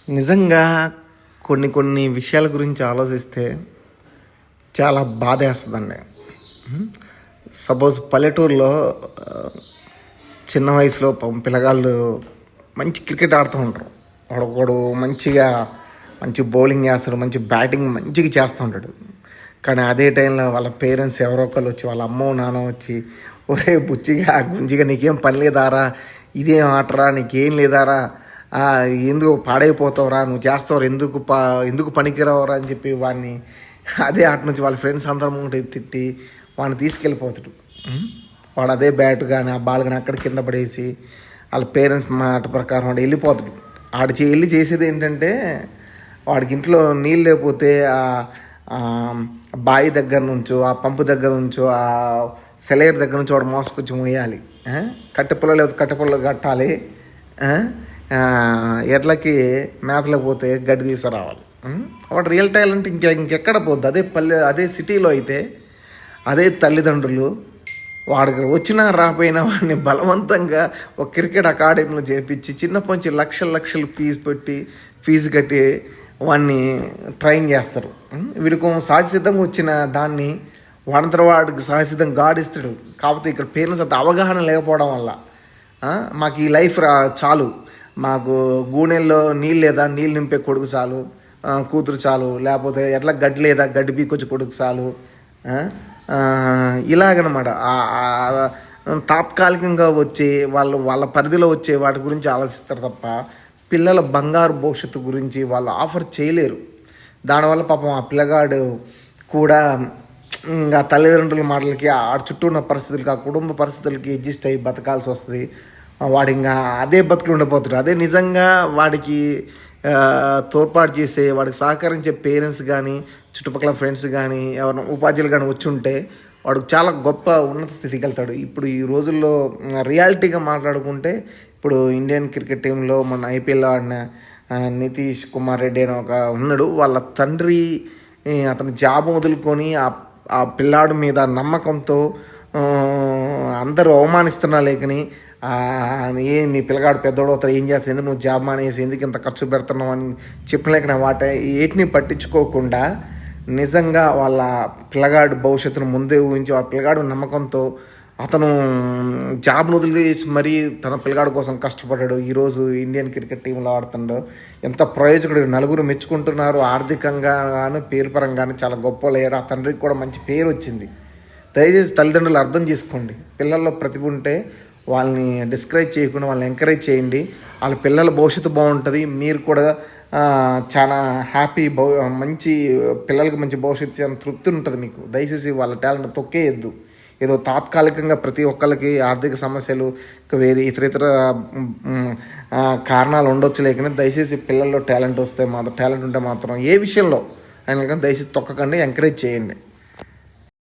నిజంగా కొన్ని కొన్ని విషయాల గురించి ఆలోచిస్తే చాలా బాధేస్తుందండి. సపోజ్ పల్లెటూరులో చిన్న వయసులో పిల్లగాళ్ళు మంచి క్రికెట్ ఆడుతూ ఉంటారు. వాడొకడు మంచి బౌలింగ్ చేస్తాడు, మంచి బ్యాటింగ్ మంచిగా చేస్తూ ఉంటాడు. కానీ అదే టైంలో వాళ్ళ పేరెంట్స్ ఎవరో ఒకళ్ళు వచ్చి, వాళ్ళ అమ్మో నాన్న వచ్చి, ఒరే బుచ్చిగా గుంజిగా నీకేం పని లేదారా, ఇదేం ఆటరా, నీకేం లేదారా, ఎందుకు పాడైపోతావురా, నువ్వు చేస్తావు, ఎందుకు పనికిరావరా అని చెప్పి వాడిని అదే ఆట నుంచి వాళ్ళ ఫ్రెండ్స్ అందరం ఉంటే తిట్టి వాడిని తీసుకెళ్ళిపోతాడు. వాడు అదే బ్యాట్ కానీ ఆ బాల్ కానీ అక్కడ కింద పడేసి వాళ్ళ పేరెంట్స్ మాట ప్రకారం వాడు వెళ్ళిపోతాడు. వెళ్ళి చేసేది ఏంటంటే, వాడికి ఇంట్లో నీళ్ళు లేకపోతే బావి దగ్గర నుంచో, ఆ పంపు దగ్గర నుంచో, ఆ సెలైర్ దగ్గర నుంచి వాడు మోసుకొచ్చి మోయాలి. కట్టెపుల్ల లేదు, కట్టెపుల్ల కట్టాలి. ఎడ్లకి మేతలేకపోతే గడ్డి తీసుకురావాలి. వాడు రియల్ టాలెంట్ ఇంకెక్కడ పోద్ది. అదే సిటీలో అయితే అదే తల్లిదండ్రులు వాడికి వచ్చినా రాపోయినా వాడిని బలవంతంగా ఒక క్రికెట్ అకాడమీలో చేర్పించి చిన్నప్పటి నుంచి లక్షలు ఫీజు కట్టి వాడిని ట్రైన్ చేస్తారు. వీడికి సహజసిద్ధంగా వచ్చిన దాన్ని వాడికి సహజసిద్ధంగా గాడిస్తాడు. కాకపోతే ఇక్కడ పేరెంట్స్ అంత అవగాహన లేకపోవడం వల్ల మాకు ఈ లైఫ్ చాలు, మాకు గూనెల్లో నీళ్ళు లేదా, నీళ్ళు నింపే కొడుకు చాలు, కూతురు చాలు, లేకపోతే ఎట్లా గడ్డి లేదా, గడ్డి పీకొచ్చి కొడుకు చాలు, ఇలాగనమాట. తాత్కాలికంగా వచ్చి వాళ్ళ పరిధిలో వచ్చే వాటి గురించి ఆలోచిస్తారు తప్ప పిల్లల బంగారు భవిష్యత్తు గురించి వాళ్ళు ఆఫర్ చేయలేరు. దానివల్ల పాపం ఆ పిల్లగాడు కూడా ఇంకా తల్లిదండ్రుల మాటలకి, ఆ చుట్టూ ఉన్న పరిస్థితులకి, ఆ కుటుంబ పరిస్థితులకి అడ్జస్ట్ అయ్యి బతకాల్సి వస్తుంది. వాడు ఇంకా అదే బతుకులు ఉండిపోతాడు. అదే నిజంగా వాడికి తోడ్పాటు చేసే, వాడికి సహకరించే పేరెంట్స్ కానీ, చుట్టుపక్కల ఫ్రెండ్స్ కానీ, ఎవరైనా ఉపాధ్యాయులు కానీ వచ్చి ఉంటే వాడు చాలా గొప్ప ఉన్నత స్థితికి వెళ్తాడు. ఇప్పుడు ఈ రోజుల్లో రియాలిటీగా మాట్లాడుకుంటే, ఇప్పుడు ఇండియన్ క్రికెట్ టీంలో మన ఐపీఎల్లో ఆడిన నితీష్ కుమార్ రెడ్డి అని ఉన్నాడు. వాళ్ళ తండ్రి అతని జాబ్ వదులుకొని ఆ పిల్లాడు మీద నమ్మకంతో అందరూ అవమానిస్తున్నా లేకని, మీ పిల్లగాడు పెద్దోడు అవుతారు, ఏం చేస్తావు, ఎందుకు నువ్వు జాబ్ మానేసి ఎందుకు ఇంత ఖర్చు పెడుతున్నావు అని చెప్పలేక వీటిని పట్టించుకోకుండా నిజంగా వాళ్ళ పిల్లగాడు భవిష్యత్తును ముందే ఊహించి ఆ పిల్లగాడు నమ్మకంతో అతను జాబ్ను వదిలేసి మరీ తన పిల్లగాడు కోసం కష్టపడ్డాడు. ఈరోజు ఇండియన్ క్రికెట్ టీంలో ఆడుతుండో ఎంత ప్రయోజకుడు, నలుగురు మెచ్చుకుంటున్నారు. ఆర్థికంగా కానీ పేరు పరంగానే చాలా గొప్ప లేడు. ఆ తండ్రికి కూడా మంచి పేరు వచ్చింది. దయచేసి తల్లిదండ్రులు అర్థం చేసుకోండి. పిల్లల్లో ప్రతిభ ఉంటే వాళ్ళని డిస్కరేజ్ చేయకుండా వాళ్ళని ఎంకరేజ్ చేయండి. వాళ్ళ పిల్లల భవిష్యత్తు బాగుంటుంది. మీరు కూడా చాలా హ్యాపీ, మంచి పిల్లలకి మంచి భవిష్యత్తు అని తృప్తి ఉంటుంది మీకు. దయచేసి వాళ్ళ టాలెంట్ తొక్కేయద్దు. ఏదో తాత్కాలికంగా ప్రతి ఒక్కరికి ఆర్థిక సమస్యలు, వేరే ఇతర కారణాలు ఉండొచ్చు లేకనే దయచేసి పిల్లల్లో టాలెంట్ ఉంటే మాత్రం ఏ విషయంలో అయినా కానీ దయచేసి తొక్కకండి, ఎంకరేజ్ చేయండి.